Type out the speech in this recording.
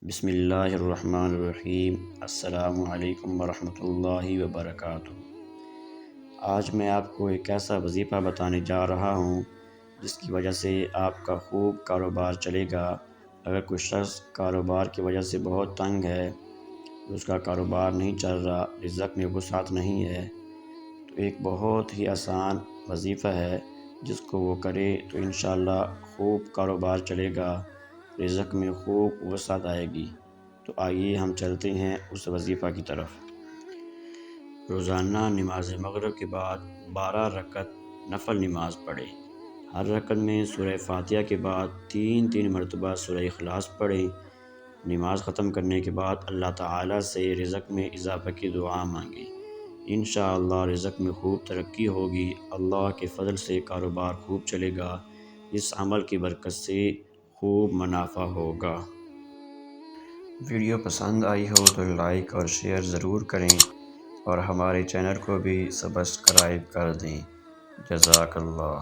بسم اللہ الرحمن الرحیم۔ السلام علیکم ورحمۃ اللہ وبرکاتہ۔ آج میں آپ کو ایک ایسا وظیفہ بتانے جا رہا ہوں جس کی وجہ سے آپ کا خوب کاروبار چلے گا۔ اگر کوئی شخص کاروبار کی وجہ سے بہت تنگ ہے، اس کا کاروبار نہیں چل رہا، رزق میں وسعت نہیں ہے، تو ایک بہت ہی آسان وظیفہ ہے، جس کو وہ کرے تو انشاءاللہ خوب کاروبار چلے گا، رزق میں خوب وسعت آئے گی۔ تو آئیے ہم چلتے ہیں اس وظیفہ کی طرف۔ روزانہ نماز مغرب کے بعد 12 رکعت نفل نماز پڑھیں۔ ہر رکعت میں سورہ فاتحہ کے بعد 3 مرتبہ سورہ اخلاص پڑھیں۔ نماز ختم کرنے کے بعد اللہ تعالیٰ سے رزق میں اضافہ کی دعا مانگیں۔ انشاءاللہ رزق میں خوب ترقی ہوگی، اللہ کے فضل سے کاروبار خوب چلے گا، اس عمل کی برکت سے خوب منافع ہوگا۔ ویڈیو پسند آئی ہو تو لائک اور شیئر ضرور کریں اور ہمارے چینل کو بھی سبسکرائب کر دیں۔ جزاک اللہ۔